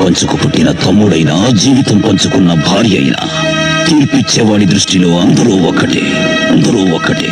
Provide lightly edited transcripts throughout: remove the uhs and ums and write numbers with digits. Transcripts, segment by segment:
పంచుకు పుట్టిన తమ్ముడైనా జీవితం పంచుకున్న భార్య అయినా తీర్పిచ్చేవాడి దృష్టిలో అందరూ ఒక్కటే, అందరూ ఒక్కటే.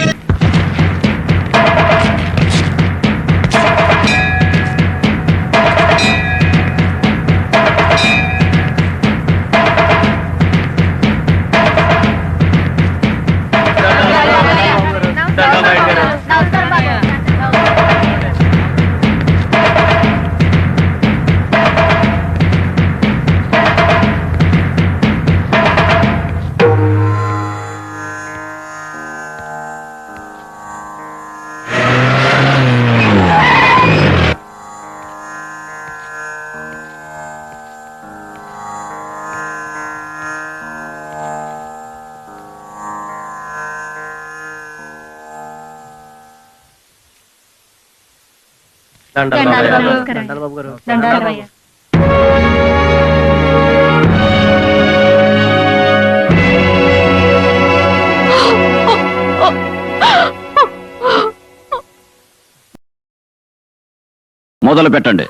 మొదలు పెట్టండి.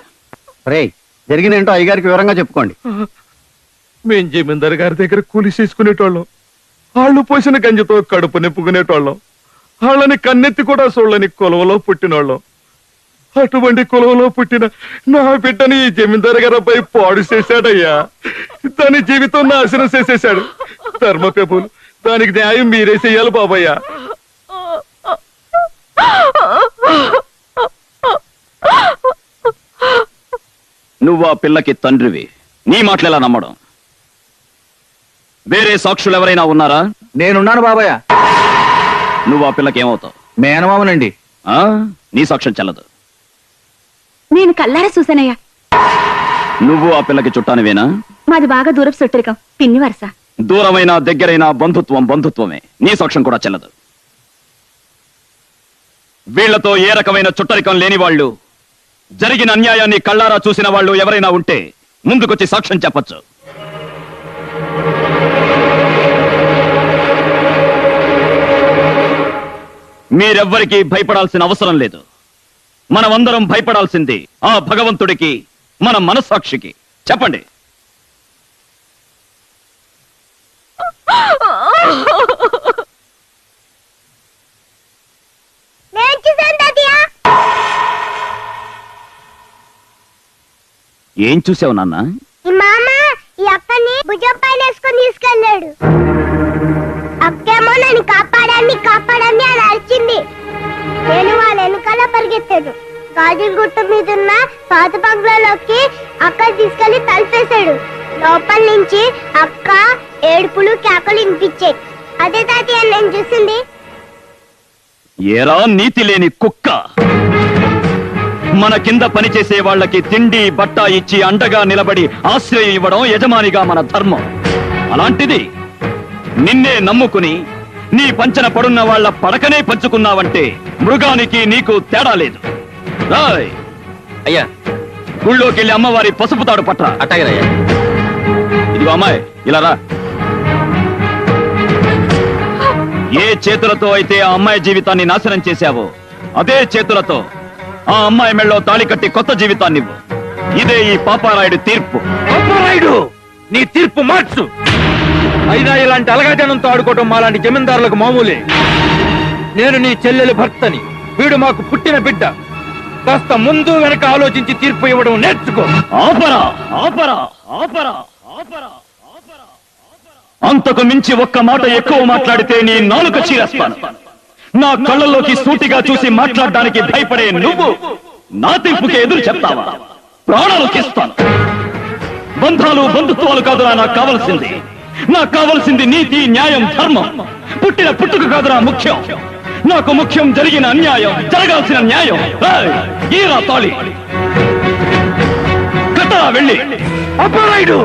జరిగినేంటో అయ్యగారికి వివరంగా చెప్పుకోండి. మేం జమీందారు గారి దగ్గర కూలి చేసుకునేటోళ్ళం. వాళ్ళు పోసిన గంజితో కడుపు నింపుకునేటోళ్ళం. వాళ్ళని కన్నెత్తి కూడా చూడని కులంలో పుట్టినోళ్ళం. అటువంటి కులంలో పుట్టిన నా బిడ్డని ఈ జమీందారు గారి అబ్బాయి పాడు చేశాడయ్యా. దాని జీవితం నాశనం చేసేశాడు. ధర్మప్రభులు, దానికి న్యాయం మీరే చెయ్యాలి బాబయ్యా. నువ్వు ఆ పిల్లకి తండ్రివి, నీ మాటలెలా నమ్మడం? వేరే సాక్షులు ఎవరైనా ఉన్నారా? నేనున్నాను బాబయ్య. నువ్వు ఆ పిల్లకి ఏమవుతావు? మేనమామనండి. నీ సాక్ష్యం చెల్లదు. నేను కల్లారా చూసానయ్యా. నువ్వు ఆ పిల్లకి చుట్టానివేనా? మాది బాగా దూరపు చుట్టరికం, పిన్ని వరస. దూరమైన దగ్గరైన బంధుత్వం బంధుత్వమే, నీ సాక్ష్యం కూడా చెల్లదు. వీళ్లతో ఏ రకమైన చుట్టరికం లేని వాళ్ళు, జరిగిన అన్యాయాన్ని కళ్ళారా చూసిన వాళ్ళు ఎవరైనా ఉంటే ముందుకొచ్చి సాక్ష్యం చెప్పచ్చు. మీరెవ్వరికీ భయపడాల్సిన అవసరం లేదు. మనమందరం భయపడాల్సింది ఆ భగవంతుడికి, మన మనస్సాక్షికి. చెప్పండి. ఏం చూసావు నాన్న? ఈ మామ ఈ అక్కని భుజం పైన వేసుకొని తీసుకెళ్ళాడు. అక్కేమో నన్ను కాపాడండి కాపాడండి అని అరిచింది. నేను వాళ్ళ వెనకాల పరిగెత్తాను. గాజుల గుట్ట మీద ఉన్న పాత బంగ్లాలోకి అక్క తీసుకెళ్లి తలుపేశాడు. లోపల నుంచి అక్క ఏడుపులు కేకలు వినిపించాయి. అదే తాతయ్య నేను చూసింది. ఏరా నీతి లేని కుక్క! మన కింద పనిచేసే వాళ్ళకి తిండి బట్ట ఇచ్చి అండగా నిలబడి ఆశ్రయం ఇవ్వడం యజమానిగా మన ధర్మం. అలాంటిది నిన్నే నమ్ముకుని నీ పంచన పడున్న వాళ్ళ పడకనే పంచుకున్నావంటే మృగానికి నీకు తేడా లేదు. రాయ్ అయ్యా, గుళ్ళోకి వెళ్ళి అమ్మవారి పసుపు తాడు పట్ట. అట్టగనయ్యా. ఇదిగో అమ్మాయి, ఇలా రా. ఏ చేతులతో అయితే ఆ అమ్మాయి జీవితాన్ని నాశనం చేశావో అదే చేతులతో ఆ అమ్మాయి మెళ్ళో తాళి కట్టి కొత్త జీవితాన్ని ఇవ్వు. ఇదే ఈ పాపారాయుడు తీర్పు. పాపారాయుడు, నీ తీర్పు మార్చు. అయినా ఇలాంటి అలగాజనంతో ఆడుకోవటం మాలాంటి జమీందారులకు మామూలే. నేను నీ చెల్లెలి భర్తని, వీడు మాకు పుట్టిన బిడ్డ. కాస్త ముందు వెనక ఆలోచించి తీర్పు ఇవ్వడం నేర్చుకో. ఆపరా ఆపరా ఆపరా ఆపరా ఆపరా. అంతకు మించి ఒక్క మాట ఎక్కువ మాట్లాడితే నీ నాలుక చీరేస్తాను. నా కళ్ళల్లోకి సూటిగా చూసి మాట్లాడడానికి భయపడే నువ్వు నా తీర్పుకి ఎదురు చెప్తావా? ప్రాణాలకు ఇస్తాను. బంధాలు బంధుత్వాలు కాదురా నాకు కావలసింది. నాకు కావలసింది నీతి, న్యాయం, ధర్మం. పుట్టిన పుట్టుక కాదురా ముఖ్యం. నాకు ముఖ్యం జరిగిన అన్యాయం, జరగాల్సిన న్యాయం. ఈరా తాళి కట్టరా వెళ్ళి. పాపారాయుడు,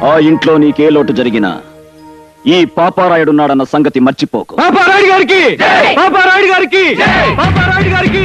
ఆ ఇంట్లో నీకే లోటు జరిగినా ఈ పాపారాయుడున్నాడన్న సంగతి మర్చిపోకు. పాపారాయుడు గారికి పాపారాయుడు గారికి పాపారాయుడు గారికి